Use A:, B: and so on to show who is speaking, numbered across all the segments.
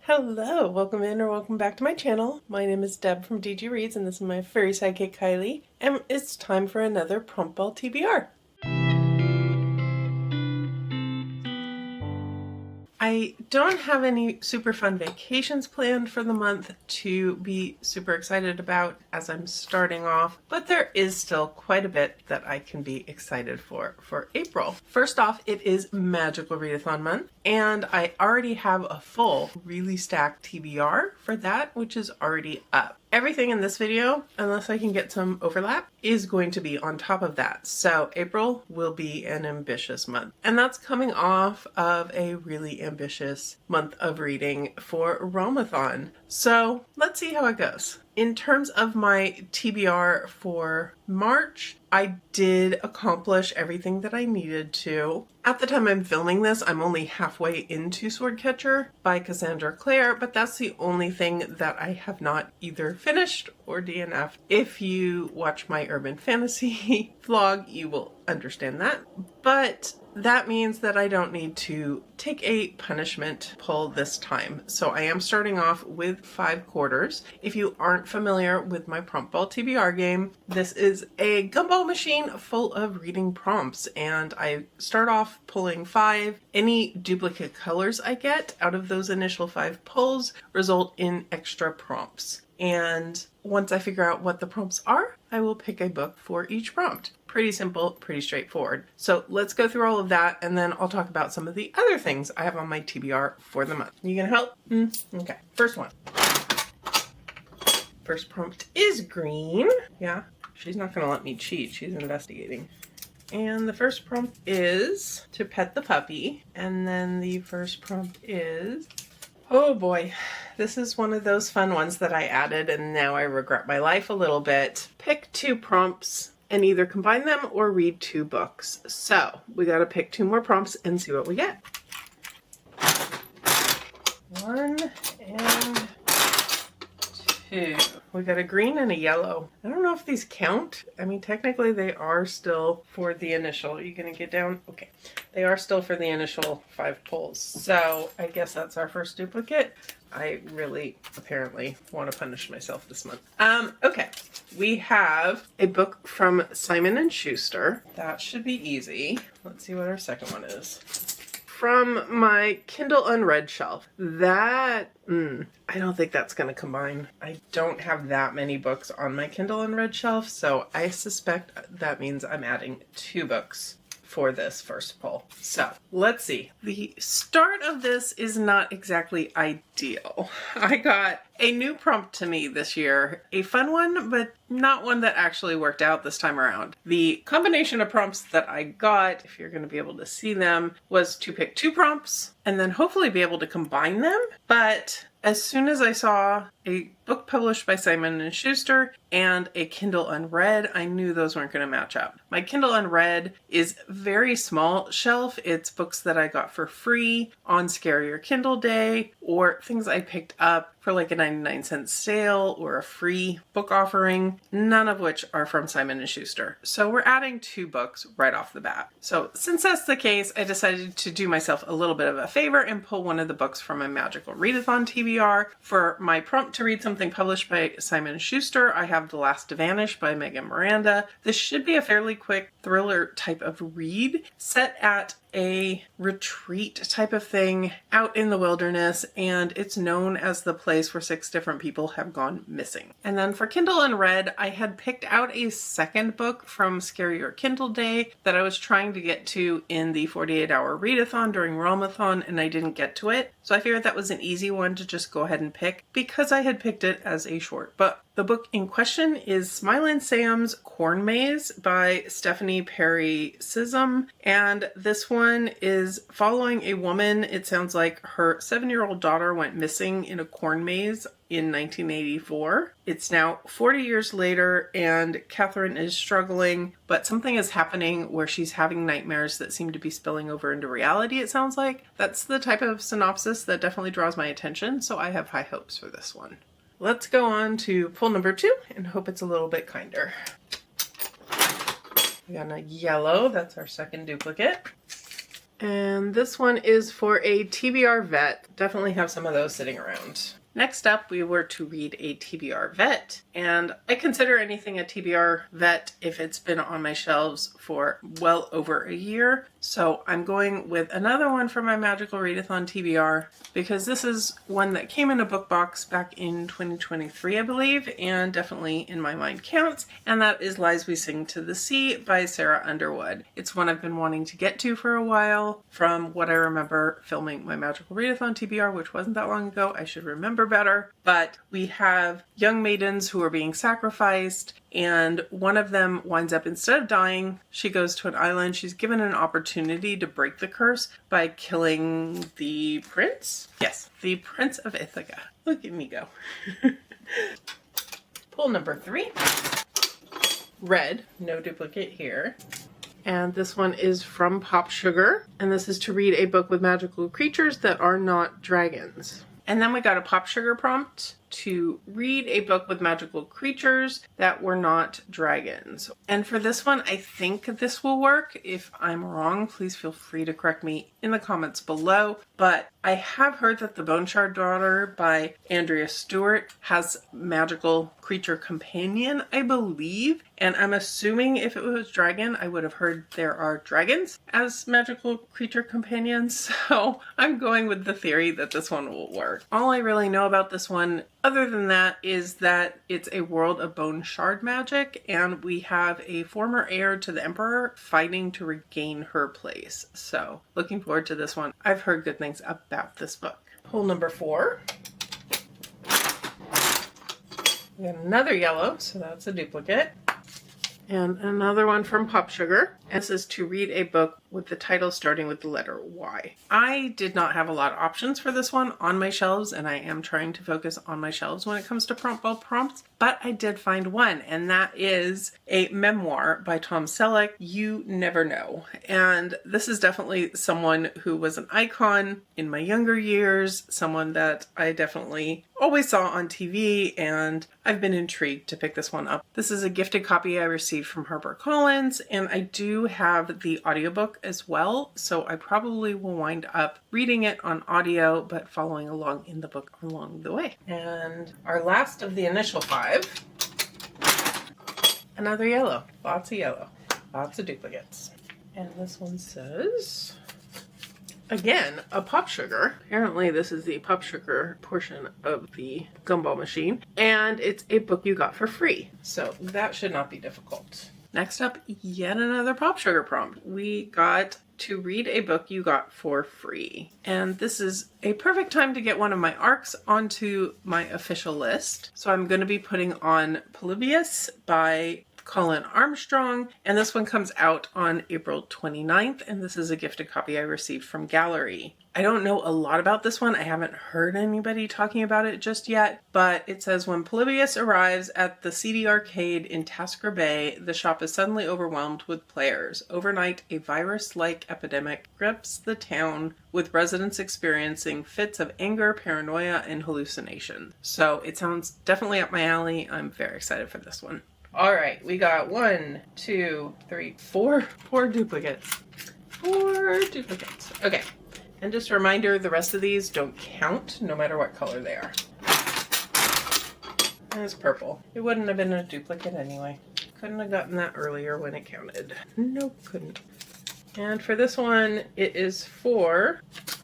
A: Hello, welcome in or welcome back to my channel. My name is Deb from DG Reads and this is my furry sidekick Kylie, and it's time for another Promptball TBR. I don't have any super fun vacations planned for the month to be super excited about as I'm starting off, but there is still quite a bit that I can be excited for April. First off, it is Magical Readathon month, and I already have a full, really stacked TBR for that, which is already up. Everything in this video, unless I can get some overlap, is going to be on top of that. So April will be an ambitious month. And that's coming off of a really ambitious month of reading for Readathon. So let's see how it goes. In terms of my TBR for March, I did accomplish everything that I needed to. At the time I'm filming this, I'm only halfway into Swordcatcher by Cassandra Clare, but that's the only thing that I have not either finished or DNF'd. If you watch my urban fantasy vlog, you will understand that. But that means that I don't need to take a punishment pull this time. So I am starting off with 5 quarters. If you aren't familiar with my Promptball TBR game, this is a gumball machine full of reading prompts, and I start off pulling 5. Any duplicate colors I get out of those initial 5 pulls result in extra prompts. And once I figure out what the prompts are, I will pick a book for each prompt. Pretty simple, pretty straightforward. So let's go through all of that, and then I'll talk about some of the other things I have on my TBR for the month. You gonna help? Okay, first one. First prompt is green. Yeah, she's not gonna let me cheat. She's investigating. And the first prompt is to pet the puppy. And then the first prompt is, oh boy, this is one of those fun ones that I added and now I regret my life a little bit. Pick 2 prompts and either combine them or read 2 books. So we gotta pick 2 more prompts and see what we get. 1 and 2. We got a green and a yellow. I don't know if these count. I mean, technically they are still for the initial. Are you gonna get down? Okay. They are still for the initial 5 pulls. So I guess that's our first duplicate. I really apparently want to punish myself this month. Okay. We have a book from Simon & Schuster. That should be easy. Let's see what our second one is. From my Kindle Unread shelf. That, I don't think that's going to combine. I don't have that many books on my Kindle Unread shelf, so I suspect that means I'm adding 2 books for this first pull. So let's see. The start of this is not exactly ideal. I got a new prompt to me this year, a fun one, but not one that actually worked out this time around. The combination of prompts that I got, if you're going to be able to see them, was to pick 2 prompts and then hopefully be able to combine them. But as soon as I saw a book published by Simon & Schuster and a Kindle Unread, I knew those weren't going to match up. My Kindle Unread is very small shelf. It's books that I got for free on Scarier Kindle Day, or things I picked up for like a 99-cent sale or a free book offering, none of which are from Simon & Schuster. So we're adding 2 books right off the bat. So since that's the case, I decided to do myself a little bit of a favor and pull one of the books from my Magical Readathon TBR. For my prompt to read something published by Simon & Schuster, I have The Last to Vanish by Megan Miranda. This should be a fairly quick thriller type of read set at a retreat type of thing out in the wilderness, and it's known as the place where 6 different people have gone missing. And then for Kindle Unread, I had picked out a second book from Scarier Kindle Day that I was trying to get to in the 48-hour readathon during Readathon, and I didn't get to it. So I figured that was an easy one to just go ahead and pick because I had picked it as a short book. The book in question is Smilin' Sam's Corn Maze by Stephanie Perry Sissom, and this one is following a woman. It sounds like her 7-year-old daughter went missing in a corn maze in 1984. It's now 40 years later, and Catherine is struggling, but something is happening where she's having nightmares that seem to be spilling over into reality, it sounds like. That's the type of synopsis that definitely draws my attention, so I have high hopes for this one. Let's go on to pull number 2 and hope it's a little bit kinder. We got a yellow, that's our second duplicate. And this one is for a TBR vet. Definitely have some of those sitting around. Next up, we were to read a TBR vet, and I consider anything a TBR vet if it's been on my shelves for well over a year. So I'm going with another one from my Magical Readathon TBR because this is one that came in a book box back in 2023, I believe, and definitely in my mind counts, and that is Lies We Sing to the Sea by Sarah Underwood. It's one I've been wanting to get to for a while from what I remember filming my Magical Readathon TBR, which wasn't that long ago. I should remember better, but we have young maidens who are being sacrificed, and one of them winds up, instead of dying, she goes to an island. She's given an opportunity to break the curse by killing the prince. Yes, the Prince of Ithaca. Look at me go. Pull number 3. Red, no duplicate here. And this one is from Pop Sugar, and this is to read a book with magical creatures that are not dragons. And then we got a Pop Sugar prompt to read a book with magical creatures that were not dragons. And for this one, I think this will work. If I'm wrong, please feel free to correct me in the comments below. But I have heard that The Bone Shard Daughter by Andrea Stewart has magical creature companion, I believe. And I'm assuming if it was dragon, I would have heard there are dragons as magical creature companions. So I'm going with the theory that this one will work. All I really know about this one, other than that, is that it's a world of bone shard magic, and we have a former heir to the Emperor fighting to regain her place. So looking forward to this one. I've heard good things about this book. Pull number 4. We got another yellow, so that's a duplicate. And another one from Pop Sugar. This is to read a book with the title starting with the letter Y. I did not have a lot of options for this one on my shelves, and I am trying to focus on my shelves when it comes to Promptball prompts, but I did find one, and that is a memoir by Tom Selleck, You Never Know. And this is definitely someone who was an icon in my younger years, someone that I definitely always saw on TV, and I've been intrigued to pick this one up. This is a gifted copy I received from HarperCollins, and I do have the audiobook as well, so I probably will wind up reading it on audio, but following along in the book along the way. And our last of the initial 5, another yellow. Lots of yellow. Lots of duplicates. And this one says, again, a Pop Sugar. Apparently this is the Pop Sugar portion of the gumball machine, and it's a book you got for free, so that should not be difficult. Next up, yet another Pop Sugar prompt. We got to read a book you got for free. And this is a perfect time to get one of my ARCs onto my official list. So I'm going to be putting on Polybius by Colin Armstrong, and this one comes out on April 29th, and this is a gifted copy I received from Gallery. I don't know a lot about this one. I haven't heard anybody talking about it just yet, but it says when Polybius arrives at the CD arcade in Tasker Bay, the shop is suddenly overwhelmed with players. Overnight, a virus-like epidemic grips the town, with residents experiencing fits of anger, paranoia, and hallucination. So it sounds definitely up my alley. I'm very excited for this one. All right, we got 1, 2, 3, 4 duplicates. 4 duplicates. Okay. And just a reminder, the rest of these don't count, no matter what color they are. And it's purple. It wouldn't have been a duplicate anyway. Couldn't have gotten that earlier when it counted. Nope, couldn't. And for this one, it is for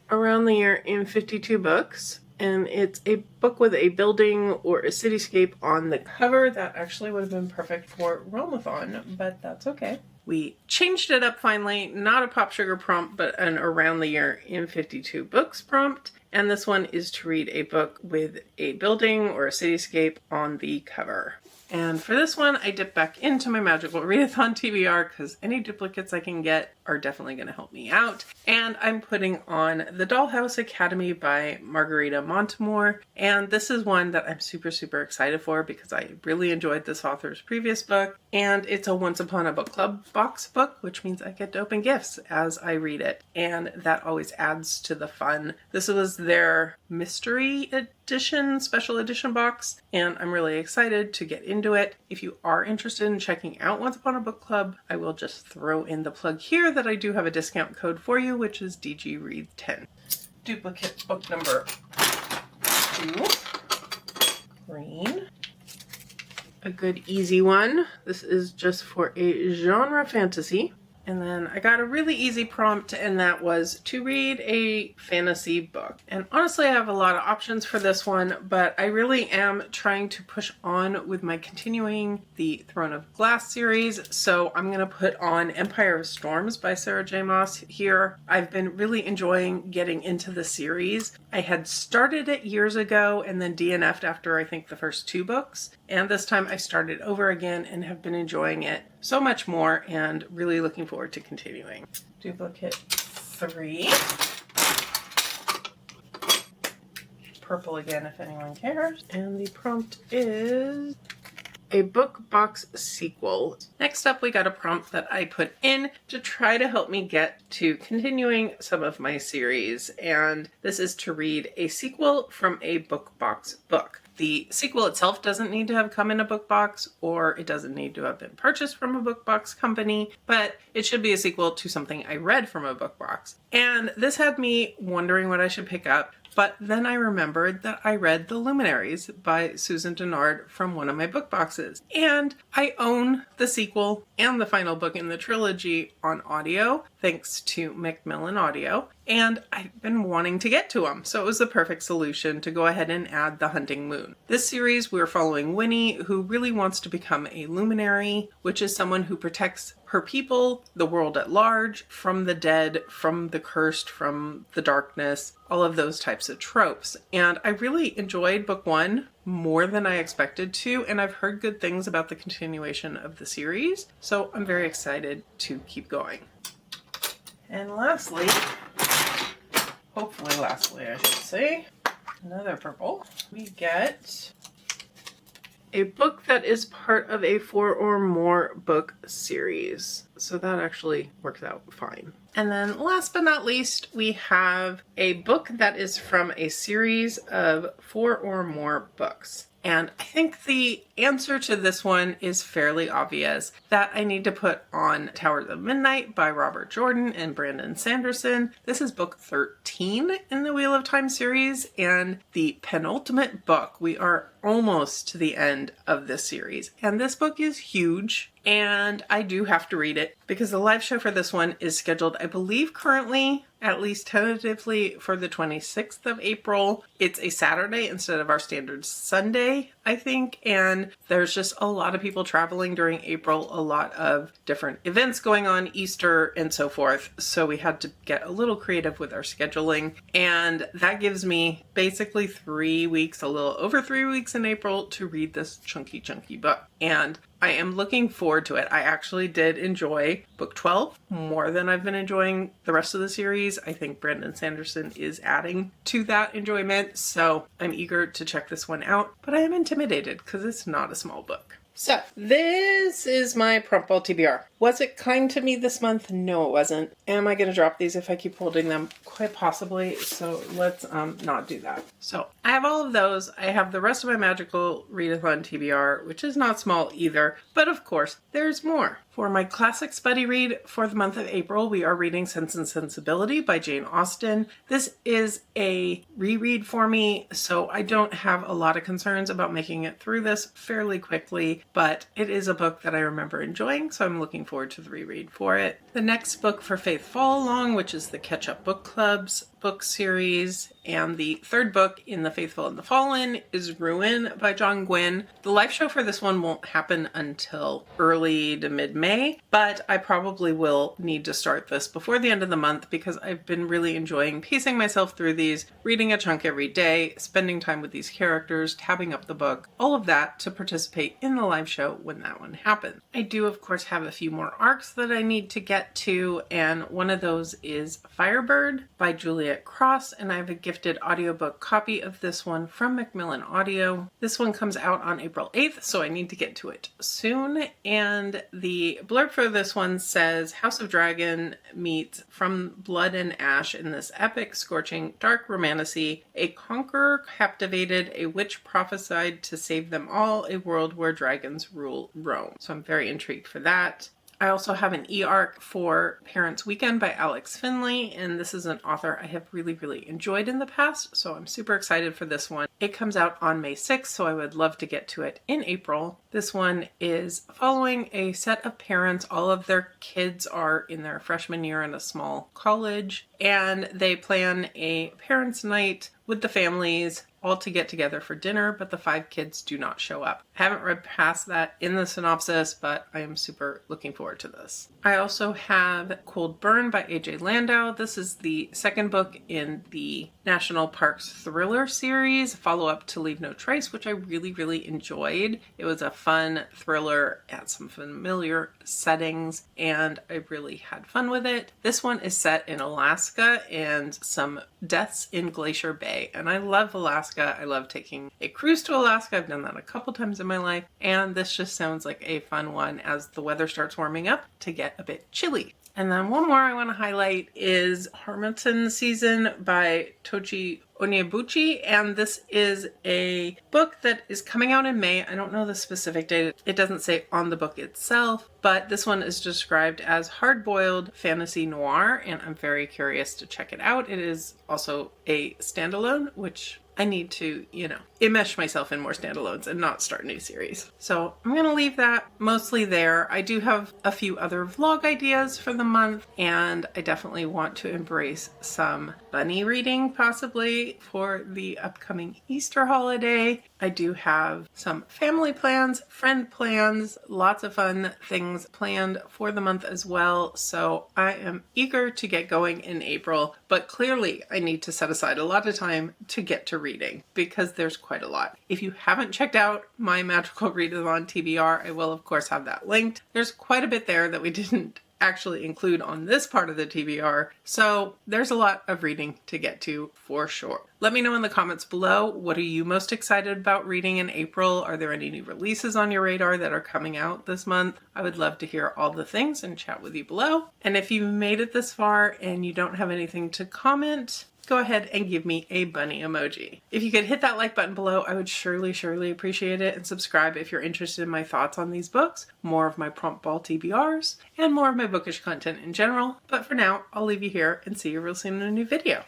A: Around the Year in 52 Books. And it's a book with a building or a cityscape on the cover. That actually would have been perfect for Readathon, but that's okay. We changed it up finally, not a Pop Sugar prompt, but an Around the Year in 52 Books prompt. And this one is to read a book with a building or a cityscape on the cover. And for this one, I dip back into my Magical Readathon TBR because any duplicates I can get are definitely going to help me out. And I'm putting on The Dollhouse Academy by Margarita Montemore. And this is one that I'm super, super excited for because I really enjoyed this author's previous book. And it's a Once Upon a Book Club box book, which means I get to open gifts as I read it. And that always adds to the fun. This was their mystery edition, special edition box, and I'm really excited to get into it. If you are interested in checking out Once Upon a Book Club, I will just throw in the plug here remember that I do have a discount code for you, which is DGRead10. Duplicate book number 2. Green. A good easy one. This is just for a genre fantasy. And then I got a really easy prompt, and that was to read a fantasy book. And honestly, I have a lot of options for this one, but I really am trying to push on with my continuing the Throne of Glass series. So I'm going to put on Empire of Storms by Sarah J. Maas here. I've been really enjoying getting into the series. I had started it years ago and then DNF'd after I think the first 2 books. And this time I started over again and have been enjoying it so much more and really looking forward to continuing. Duplicate 3. Purple again if anyone cares. And the prompt is a book box sequel. Next up, we got a prompt that I put in to try to help me get to continuing some of my series. And this is to read a sequel from a book box book. The sequel itself doesn't need to have come in a book box, or it doesn't need to have been purchased from a book box company, but it should be a sequel to something I read from a book box. And this had me wondering what I should pick up. But then I remembered that I read The Luminaries by Susan Dennard from one of my book boxes. And I own the sequel and the final book in the trilogy on audio, thanks to Macmillan Audio. And I've been wanting to get to them, so it was the perfect solution to go ahead and add The Hunting Moon. This series, we're following Winnie, who really wants to become a luminary, which is someone who protects her people, the world at large, from the dead, from the cursed, from the darkness, all of those types of tropes. And I really enjoyed book 1 more than I expected to, and I've heard good things about the continuation of the series, so I'm very excited to keep going. And lastly, hopefully lastly I should say, another purple, we get a book that is part of a 4 or more book series. So that actually works out fine. And then last but not least, we have a book that is from a series of 4 or more books. And I think the answer to this one is fairly obvious, that I need to put on Towers of Midnight by Robert Jordan and Brandon Sanderson. This is book 13 in the Wheel of Time series and the penultimate book. We are almost to the end of this series. And this book is huge, and I do have to read it because the live show for this one is scheduled, I believe currently, at least tentatively, for the 26th of April. It's a Saturday instead of our standard Sunday, I think, and there's just a lot of people traveling during April, a lot of different events going on, Easter and so forth, so we had to get a little creative with our scheduling, and that gives me basically 3 weeks, a little over 3 weeks in April to read this chunky book, and I am looking forward to it. I actually did enjoy book 12 more than I've been enjoying the rest of the series. I think Brandon Sanderson is adding to that enjoyment, so I'm eager to check this one out, but I am intimidated because it's not a small book. So, this is my Promptball TBR. Was it kind to me this month? No, it wasn't. Am I going to drop these if I keep holding them? Quite possibly, so let's not do that. So, I have all of those. I have the rest of my magical Readathon TBR, which is not small either, but of course, there's more. For my classics buddy read for the month of April, we are reading Sense and Sensibility by Jane Austen. This is a reread for me, so I don't have a lot of concerns about making it through this fairly quickly, but it is a book that I remember enjoying, so I'm looking forward to the reread for it. The next book for Faith Fall Along, which is the Catch Up Book Club's book series, and the third book in the Faithful and the Fallen is Ruin by John Gwynne. The live show for this one won't happen until early to mid-May, but I probably will need to start this before the end of the month because I've been really enjoying pacing myself through these, reading a chunk every day, spending time with these characters, tabbing up the book, all of that to participate in the live show when that one happens. I do, of course, have a few more arcs that I need to get to, and one of those is Firebird by Juliet Cross, and I have a gifted audiobook copy of this one from Macmillan Audio. This one comes out on April 8th, so I need to get to it soon, and the blurb for this one says, House of Dragon meets From Blood and Ash in this epic, scorching, dark romantasy. A conqueror captivated, a witch prophesied to save them all, a world where dragons rule Rome. So I'm very intrigued for that. I also have an e-arc for Parents Weekend by Alex Finley, and this is an author I have really enjoyed in the past, so I'm super excited for this one. It comes out on May 6th, so I would love to get to it in April. This one is following a set of parents. All of their kids are in their freshman year in a small college, and they plan a parents' night with the families all to get together for dinner, but the 5 kids do not show up. I haven't read past that in the synopsis, but I am super looking forward to this. I also have Cold Burn by A.J. Landau. This is the second book in the National Parks thriller series, follow-up to Leave No Trace, which I really enjoyed. It was a fun thriller, had some familiar settings, and I really had fun with it. This one is set in Alaska and some deaths in Glacier Bay, and I love Alaska. I love taking a cruise to Alaska. I've done that a couple times in my life, and this just sounds like a fun one as the weather starts warming up to get a bit chilly. And then one more I want to highlight is Harmattan Season by Tochi Onyebuchi, and this is a book that is coming out in May. I don't know the specific date. It doesn't say on the book itself, but this one is described as hard-boiled fantasy noir, and I'm very curious to check it out. It is also a standalone, which I need to, enmesh myself in more standalones and not start a new series. So I'm going to leave that mostly there. I do have a few other vlog ideas for the month, and I definitely want to embrace some bunny reading possibly for the upcoming Easter holiday. I do have some family plans, friend plans, lots of fun things planned for the month as well. So I am eager to get going in April, but clearly I need to set aside a lot of time to get to reading because there's quite a lot. If you haven't checked out my Magical Readathon TBR, I will of course have that linked. There's quite a bit there that we didn't actually include on this part of the TBR, so there's a lot of reading to get to for sure. Let me know in the comments below, what are you most excited about reading in April? Are there any new releases on your radar that are coming out this month? I would love to hear all the things and chat with you below. And if you've made it this far and you don't have anything to comment, go ahead and give me a bunny emoji. If you could hit that like button below, I would surely appreciate it, and subscribe if you're interested in my thoughts on these books, more of my Promptball TBRs, and more of my bookish content in general. But for now, I'll leave you here and see you real soon in a new video.